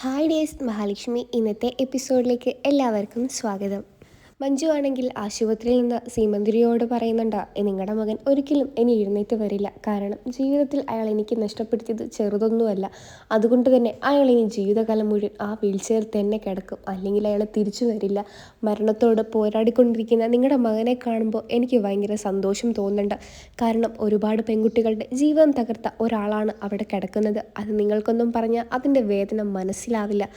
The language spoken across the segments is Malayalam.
ഹായ് ഡേയ്സ് മഹാലക്ഷ്മി ഇന്നത്തെ എപ്പിസോഡിലേക്ക് എല്ലാവർക്കും സ്വാഗതം. മഞ്ജു ആണെങ്കിൽ ആശുപത്രിയിൽ നിന്ന് സീമന്തിരിയോട് പറയുന്നുണ്ട്, നിങ്ങളുടെ മകൻ ഒരിക്കലും ഇനി എഴുന്നേറ്റ് വരില്ല. കാരണം ജീവിതത്തിൽ അയാൾ എനിക്ക് നഷ്ടപ്പെടുത്തിയത് ചെറുതൊന്നുമല്ല. അതുകൊണ്ട് തന്നെ അയാൾ ഇനി ജീവിതകാലം മുഴുവൻ ആ വീൽ ചെയറിൽ തന്നെ കിടക്കും, അല്ലെങ്കിൽ അയാൾ തിരിച്ചു വരില്ല. മരണത്തോട് പോരാടിക്കൊണ്ടിരിക്കുന്ന നിങ്ങളുടെ മകനെ കാണുമ്പോൾ എനിക്ക് ഭയങ്കര സന്തോഷം തോന്നുന്നുണ്ട്. കാരണം ഒരുപാട് പെൺകുട്ടികളുടെ ജീവിതം തകർത്ത ഒരാളാണ് അവിടെ കിടക്കുന്നത്. അത് നിങ്ങൾക്കൊന്നും പറഞ്ഞാൽ അതിൻ്റെ വേദന മനസ്സിലാവില്ല.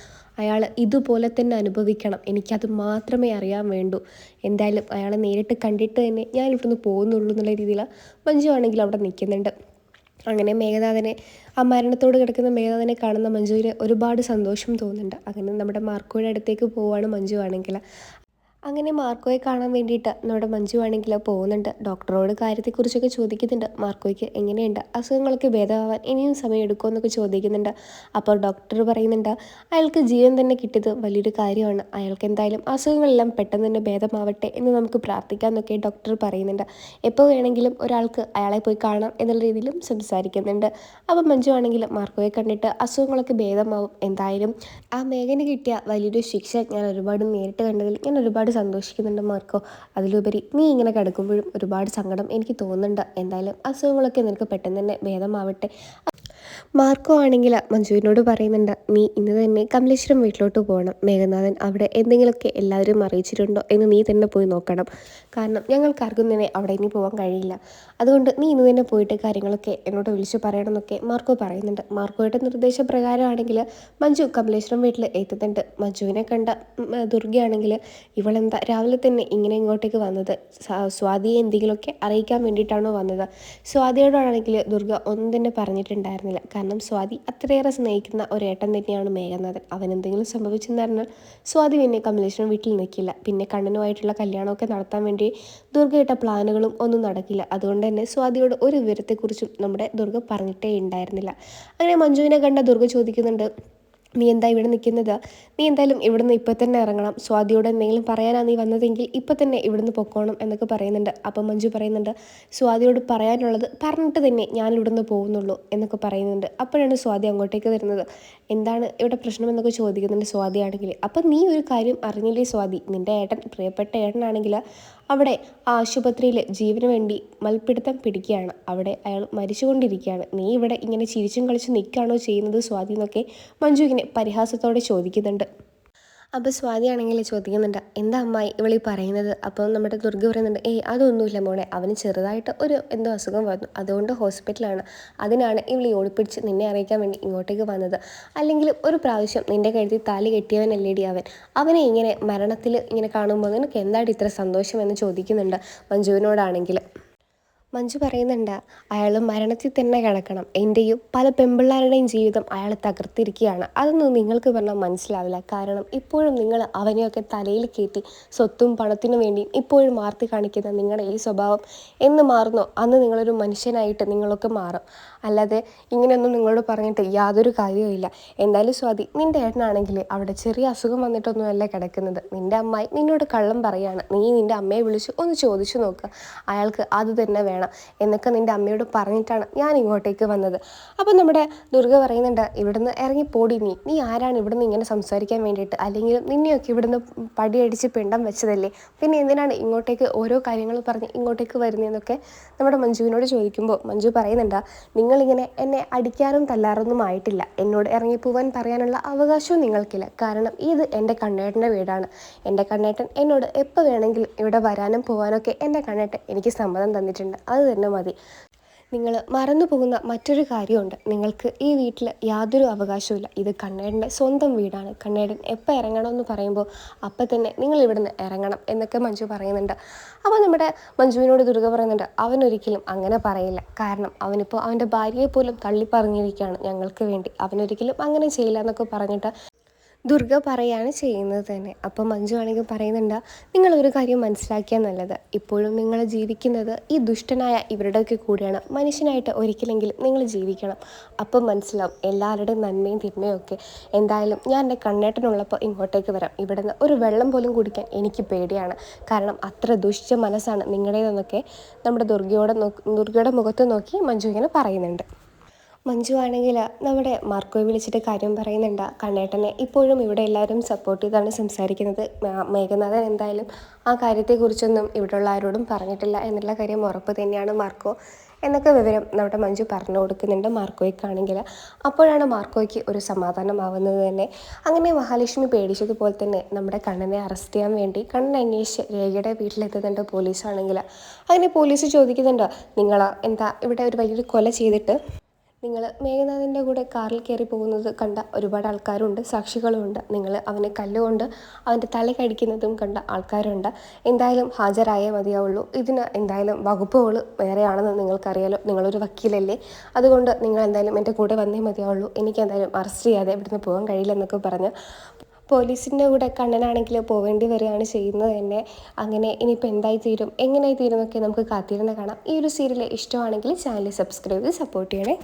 അയാൾ ഇതുപോലെ തന്നെ അനുഭവിക്കണം, എനിക്കത് മാത്രമേ അറിയാൻ വേണ്ടൂ. എന്തായാലും അയാളെ നേരിട്ട് കണ്ടിട്ട് തന്നെ ഞാൻ ഇവിടുന്ന് പോകുന്നുള്ളൂ എന്നുള്ള രീതിയിൽ മഞ്ജു ആണെങ്കിൽ അവിടെ നിൽക്കുന്നുണ്ട്. അങ്ങനെ മേഘനാഥനെ, ആ മരണത്തോട് കിടക്കുന്ന മേഘനാഥനെ കാണുന്ന മഞ്ജുവിന് ഒരുപാട് സന്തോഷം തോന്നുന്നുണ്ട്. അങ്ങനെ നമ്മുടെ മാർക്കോയുടെ അടുത്തേക്ക് പോവുകയാണ് മഞ്ജു ആണെങ്കിൽ. അങ്ങനെ മാർക്കോയെ കാണാൻ വേണ്ടിയിട്ട് നമ്മുടെ മഞ്ജു ആണെങ്കിൽ പോകുന്നുണ്ട്. ഡോക്ടറോട് കാര്യത്തെക്കുറിച്ചൊക്കെ ചോദിക്കുന്നുണ്ട്. മാർക്കോയ്ക്ക് എങ്ങനെയുണ്ട്, അസുഖങ്ങളൊക്കെ ഭേദമാവാൻ ഇനിയും സമയം എടുക്കുമോ എന്നൊക്കെ ചോദിക്കുന്നുണ്ട്. അപ്പോൾ ഡോക്ടർ പറയുന്നുണ്ട്, അയാൾക്ക് ജീവൻ തന്നെ കിട്ടിയത് വലിയൊരു കാര്യമാണ്. അയാൾക്ക് എന്തായാലും അസുഖങ്ങളെല്ലാം പെട്ടെന്ന് തന്നെ ഭേദമാവട്ടെ എന്ന് നമുക്ക് പ്രാർത്ഥിക്കാം എന്നൊക്കെ ഡോക്ടർ പറയുന്നുണ്ട്. എപ്പോൾ വേണമെങ്കിലും ഒരാൾക്ക് അയാളെ പോയി കാണാം എന്നുള്ള രീതിയിലും സംസാരിക്കുന്നുണ്ട്. അപ്പം മഞ്ജു ആണെങ്കിൽ മാർക്കോയെ കണ്ടിട്ട് അസുഖങ്ങളൊക്കെ ഭേദമാവും, എന്തായാലും ആ മേഘന് കിട്ടിയ വലിയൊരു ശിക്ഷ ഞാൻ ഒരുപാട് നേരിട്ട് കണ്ടതിൽ ഞാൻ ഒരുപാട് സന്തോഷിക്കുന്നുണ്ട് മാർക്കോ. അതിലുപരി നീ ഇങ്ങനെ കിടക്കുമ്പോഴും ഒരുപാട് സങ്കടം എനിക്ക് തോന്നുന്നുണ്ട്. എന്തായാലും അസുഖങ്ങളൊക്കെ നിനക്ക് പെട്ടെന്ന് തന്നെ ഭേദമാവട്ടെ. മാർക്കോ ആണെങ്കിൽ മഞ്ജുവിനോട് പറയുന്നുണ്ട്, നീ ഇന്ന് തന്നെ കമലേശ്വരം വീട്ടിലോട്ട് പോകണം. മേഘനാഥൻ അവിടെ എന്തെങ്കിലുമൊക്കെ എല്ലാവരും അറിയിച്ചിട്ടുണ്ടോ എന്ന് നീ തന്നെ പോയി നോക്കണം. കാരണം ഞങ്ങൾക്കാർക്കും തന്നെ അവിടെ ഇനി പോകാൻ കഴിയില്ല. അതുകൊണ്ട് നീ ഇന്ന് തന്നെ പോയിട്ട് കാര്യങ്ങളൊക്കെ എന്നോട് വിളിച്ചു പറയണം എന്നൊക്കെ മാർക്കോ പറയുന്നുണ്ട്. മാർക്കോയുടെ നിർദ്ദേശപ്രകാരമാണെങ്കിൽ മഞ്ജു കമലേശ്വരം വീട്ടിൽ എത്തുന്നുണ്ട്. മഞ്ജുവിനെ കണ്ട ദുർഗയാണെങ്കിൽ, ഇവളെന്താ രാവിലെ തന്നെ ഇങ്ങനെ ഇങ്ങോട്ടേക്ക് വന്നത്, സ്വാതിയെ എന്തെങ്കിലുമൊക്കെ അറിയിക്കാൻ വേണ്ടിയിട്ടാണോ വന്നത്? സ്വാതിയോടാണെങ്കിൽ ദുർഗ ഒന്നും തന്നെ പറഞ്ഞിട്ടുണ്ടായിരുന്നില്ല. കാരണം സ്വാതി അത്രയേറെ സ്നേഹിക്കുന്ന ഒരേട്ടൻ തന്നെയാണ് മേഘനാഥൻ. അവനെന്തെങ്കിലും സംഭവിച്ചെന്ന് പറഞ്ഞാൽ സ്വാതി പിന്നെ കമലേശ്വരം വീട്ടിൽ നിൽക്കില്ല. പിന്നെ കണ്ണനുമായിട്ടുള്ള കല്യാണമൊക്കെ നടത്താൻ വേണ്ടി ദുർഗയിട്ട പ്ലാനുകളും ഒന്നും നടക്കില്ല. അതുകൊണ്ട് തന്നെ സ്വാതിയോട് ഒരു വിവരത്തെക്കുറിച്ചും നമ്മുടെ ദുർഗ പറഞ്ഞിട്ടേ ഉണ്ടായിരുന്നില്ല. അങ്ങനെ മഞ്ജുവിനെ കണ്ട ദുർഗ ചോദിക്കുന്നുണ്ട്, നീ എന്താ ഇവിടെ നിൽക്കുന്നത്? നീ എന്തായാലും ഇവിടുന്ന് ഇപ്പം തന്നെ ഇറങ്ങണം. സ്വാതിയോട് എന്തെങ്കിലും പറയാനാണ് നീ വന്നതെങ്കിൽ ഇപ്പം തന്നെ ഇവിടുന്ന് പൊക്കോണം എന്നൊക്കെ പറയുന്നുണ്ട്. അപ്പം മഞ്ജു പറയുന്നുണ്ട്, സ്വാതിയോട് പറയാനുള്ളത് പറഞ്ഞിട്ട് തന്നെ ഞാൻ ഇവിടുന്ന് പോകുന്നുള്ളൂ എന്നൊക്കെ പറയുന്നുണ്ട്. അപ്പോഴാണ് സ്വാതി അങ്ങോട്ടേക്ക് വരുന്നത്. എന്താണ് ഇവിടെ പ്രശ്നമെന്നൊക്കെ ചോദിക്കുന്നുണ്ട് സ്വാതിയാണെങ്കിൽ. അപ്പം നീ ഒരു കാര്യം അറിഞ്ഞില്ലേ സ്വാതി, നിൻ്റെ ഏട്ടൻ, പ്രിയപ്പെട്ട ഏട്ടനാണെങ്കിൽ അവിടെ ആശുപത്രിയിൽ ജീവന് വേണ്ടി മൽപ്പിടുത്തം പിടിക്കുകയാണ്. അവിടെ അയാൾ മരിച്ചുകൊണ്ടിരിക്കുകയാണ്. നീ ഇവിടെ ഇങ്ങനെ ചിരിച്ചും കളിച്ചും നിൽക്കുകയാണോ ചെയ്യുന്നത് സ്വാതി എന്നൊക്കെ മഞ്ജു ഇങ്ങനെ പരിഹാസത്തോടെ ചോദിക്കുന്നുണ്ട്. അപ്പോൾ സ്വാതിയാണെങ്കിൽ ചോദിക്കുന്നുണ്ട്, എന്താ അമ്മായി ഇവളീ പറയുന്നത്? അപ്പോൾ നമ്മുടെ ദുർഗ പറയുന്നുണ്ട്, അതൊന്നുമില്ല മോളെ, അവന് ചെറുതായിട്ട് ഒരു എന്തോ അസുഖം വന്നു, അതുകൊണ്ട് ഹോസ്പിറ്റലാണ്. അതിനാണ് ഇവളീ ഓടിപ്പിടിച്ച് നിന്നെ അറിയിക്കാൻ വേണ്ടി ഇങ്ങോട്ടേക്ക് വന്നത്. അല്ലെങ്കിൽ ഒരു പ്രാവശ്യം നിൻ്റെ കഴുത്തിൽ താലി കെട്ടിയവനല്ലേടി അവൻ. അവനെ ഇങ്ങനെ മരണത്തിൽ ഇങ്ങനെ കാണുമ്പോൾ നിനക്ക് എന്താണ് ഇത്ര സന്തോഷം എന്ന് ചോദിക്കുന്നുണ്ട് മഞ്ജുവിനോടാണെങ്കിൽ. മഞ്ജു പറയുന്നുണ്ട്, അയാൾ മരണത്തിൽ തന്നെ കിടക്കണം. എൻ്റെയും പല പെൺപിള്ളേരുടെയും ജീവിതം അയാൾ തകർത്തിരിക്കുകയാണ്. അതൊന്നും നിങ്ങൾക്ക് പറഞ്ഞാൽ മനസ്സിലാവില്ല. കാരണം ഇപ്പോഴും നിങ്ങൾ അവനെയൊക്കെ തലയിൽ കയറ്റി സ്വത്തും പണത്തിനു വേണ്ടിയും ഇപ്പോഴും ആർത്തി കാണിക്കുന്ന നിങ്ങളുടെ ഈ സ്വഭാവം എന്ന് മാറുന്നോ അന്ന് നിങ്ങളൊരു മനുഷ്യനായിട്ട് നിങ്ങളൊക്കെ മാറും. അല്ലാതെ ഇങ്ങനെയൊന്നും നിങ്ങളോട് പറഞ്ഞിട്ട് യാതൊരു കാര്യവുമില്ല. എന്തായാലും സ്വാതി, നിൻ്റെ ഏട്ടനാണെങ്കിൽ അവിടെ ചെറിയ അസുഖം വന്നിട്ടൊന്നുമല്ല കിടക്കുന്നത്. നിൻ്റെ അമ്മായി നിന്നോട് കള്ളം പറയുകയാണ്. നീ നിൻ്റെ അമ്മയെ വിളിച്ച് ഒന്ന് ചോദിച്ചു നോക്കുക, അയാൾക്ക് അത് തന്നെ വേണം എന്നൊക്കെ നിൻ്റെ അമ്മയോട് പറഞ്ഞിട്ടാണ് ഞാൻ ഇങ്ങോട്ടേക്ക് വന്നത്. അപ്പം നമ്മുടെ ദുർഗ പറയുന്നുണ്ട്, ഇവിടുന്ന് ഇറങ്ങിപ്പോടി, നീ ആരാണ് ഇവിടുന്ന് ഇങ്ങനെ സംസാരിക്കാൻ വേണ്ടിയിട്ട്? അല്ലെങ്കിൽ നിന്നെയൊക്കെ ഇവിടുന്ന് പടിയടിച്ച് പിണ്ടം വെച്ചതല്ലേ, പിന്നെ എന്തിനാണ് ഇങ്ങോട്ടേക്ക് ഓരോ കാര്യങ്ങൾ പറഞ്ഞ് ഇങ്ങോട്ടേക്ക് വരുന്നതെന്നൊക്കെ നമ്മുടെ മഞ്ജുവിനോട് ചോദിക്കുമ്പോൾ മഞ്ജു പറയുന്നുണ്ട്, നിങ്ങളിങ്ങനെ എന്നെ അടിക്കാനും തല്ലാറൊന്നും ആയിട്ടില്ല. എന്നോട് ഇറങ്ങിപ്പോവാൻ പറയാനുള്ള അവകാശവും നിങ്ങൾക്കില്ല. കാരണം ഇത് എൻ്റെ കണ്ണേട്ടൻ്റെ വീടാണ്. എൻ്റെ കണ്ണേട്ടൻ എന്നോട് എപ്പോൾ വേണമെങ്കിലും ഇവിടെ വരാനും പോകാനൊക്കെ എൻ്റെ കണ്ണേട്ടൻ എനിക്ക് സമ്മതം തന്നിട്ടുണ്ട്. അത് തന്നെ മതി. നിങ്ങൾ മറന്നു പോകുന്ന മറ്റൊരു കാര്യമുണ്ട്, നിങ്ങൾക്ക് ഈ വീട്ടിൽ യാതൊരു അവകാശവുമില്ല. ഇത് കണ്ണേടൻ്റെ സ്വന്തം വീടാണ്. കണ്ണേടൻ എപ്പോൾ ഇറങ്ങണമെന്ന് പറയുമ്പോൾ അപ്പം തന്നെ നിങ്ങൾ ഇവിടുന്ന് ഇറങ്ങണം എന്നൊക്കെ മഞ്ജു പറയുന്നുണ്ട്. അപ്പോൾ നമ്മുടെ മഞ്ജുവിനോട് ദുർഗ പറയുന്നുണ്ട്, അവനൊരിക്കലും അങ്ങനെ പറയില്ല. കാരണം അവനിപ്പോൾ അവൻ്റെ ഭാര്യയെ പോലും തള്ളിപ്പറഞ്ഞിരിക്കുകയാണ് ഞങ്ങൾക്ക് വേണ്ടി. അവനൊരിക്കലും അങ്ങനെ ചെയ്യില്ല എന്നൊക്കെ പറഞ്ഞിട്ട് ദുർഗ പറയാണ് ചെയ്യുന്നത് തന്നെ. അപ്പം മഞ്ജു ആണെങ്കിൽ പറയുന്നുണ്ട്, നിങ്ങളൊരു കാര്യം മനസ്സിലാക്കിയാൽ നല്ലത്, ഇപ്പോഴും നിങ്ങൾ ജീവിക്കുന്നത് ഈ ദുഷ്ടനായ ഇവരുടെയൊക്കെ കൂടെയാണ്. മനുഷ്യനായിട്ട് ഒരിക്കലെങ്കിലും നിങ്ങൾ ജീവിക്കണം. അപ്പം മനസ്സിലാവും എല്ലാവരുടെയും നന്മയും തിന്മയും ഒക്കെ. എന്തായാലും ഞാൻ എൻ്റെ കണ്ണേട്ടനുള്ളപ്പോൾ ഇങ്ങോട്ടേക്ക് വരാം. ഇവിടുന്ന് ഒരു വെള്ളം പോലും കുടിക്കാൻ എനിക്ക് പേടിയാണ്. കാരണം അത്ര ദുഷ്ട മനസ്സാണ് നിങ്ങളുടേതെന്നൊക്കെ നമ്മുടെ ദുർഗയുടെ മുഖത്ത് നോക്കി മഞ്ജു ഇങ്ങനെ പറയുന്നുണ്ട്. മഞ്ജു ആണെങ്കിൽ നമ്മുടെ മാർക്കോയെ വിളിച്ചിട്ട് കാര്യം പറയുന്നുണ്ട്. കണ്ണേട്ടനെ ഇപ്പോഴും ഇവിടെ എല്ലാവരും സപ്പോർട്ട് ചെയ്താണ് സംസാരിക്കുന്നത്. മേഘനാഥൻ എന്തായാലും ആ കാര്യത്തെക്കുറിച്ചൊന്നും ഇവിടെയുള്ള ആരോടും പറഞ്ഞിട്ടില്ല എന്നുള്ള കാര്യം ഉറപ്പ് തന്നെയാണ് മാർക്കോ എന്നൊക്കെ വിവരം നമ്മുടെ മഞ്ജു പറഞ്ഞു കൊടുക്കുന്നുണ്ട് മാർക്കോയ്ക്കാണെങ്കിൽ. അപ്പോഴാണ് മാർക്കോയ്ക്ക് ഒരു സമാധാനമാവുന്നത് തന്നെ. അങ്ങനെ മഹാലക്ഷ്മി പേടിച്ചതുപോലെ തന്നെ നമ്മുടെ കണ്ണനെ അറസ്റ്റ് ചെയ്യാൻ വേണ്ടി കണ്ണൻ അന്വേഷിച്ച് രേഖയുടെ വീട്ടിലെത്തുന്നുണ്ട് പോലീസാണെങ്കിൽ. അങ്ങനെ പോലീസ് ചോദിക്കുന്നുണ്ട്, നിങ്ങൾ എന്താ ഇവിടെ ഒരു വലിയൊരു കൊല ചെയ്തിട്ട് നിങ്ങൾ മേഘനാഥിൻ്റെ കൂടെ കാറിൽ കയറി പോകുന്നത് കണ്ട ഒരുപാട് ആൾക്കാരുണ്ട്, സാക്ഷികളുമുണ്ട്. നിങ്ങൾ അവനെ കല്ലുകൊണ്ട് അവൻ്റെ തലക്കടിക്കുന്നതും കണ്ട ആൾക്കാരുണ്ട്. എന്തായാലും ഹാജരായേ മതിയാവുള്ളൂ. ഇതിന് എന്തായാലും വകുപ്പുകൾ വേറെയാണെന്ന് നിങ്ങൾക്കറിയാലോ. നിങ്ങളൊരു വക്കീലല്ലേ, അതുകൊണ്ട് നിങ്ങൾ എന്തായാലും എൻ്റെ കൂടെ വന്നേ മതിയാവുള്ളൂ. എനിക്ക് എന്തായാലും അറസ്റ്റ് ചെയ്യാതെ ഇവിടുന്ന് പോകാൻ കഴിയില്ലെന്നൊക്കെ പറഞ്ഞ് പോലീസിൻ്റെ കൂടെ കണ്ണനാണെങ്കിൽ പോവേണ്ടി വരികയാണ് ചെയ്യുന്നത് തന്നെ. അങ്ങനെ ഇനിയിപ്പോൾ എന്തായി തീരും, എങ്ങനെയായി തീരും എന്നൊക്കെ നമുക്ക് കാത്തിരുന്ന് കാണാം. ഈ ഒരു സീരിയൽ ഇഷ്ടമാണെങ്കിൽ ചാനൽ സബ്സ്ക്രൈബ് ചെയ്ത് സപ്പോർട്ട് ചെയ്യണേ.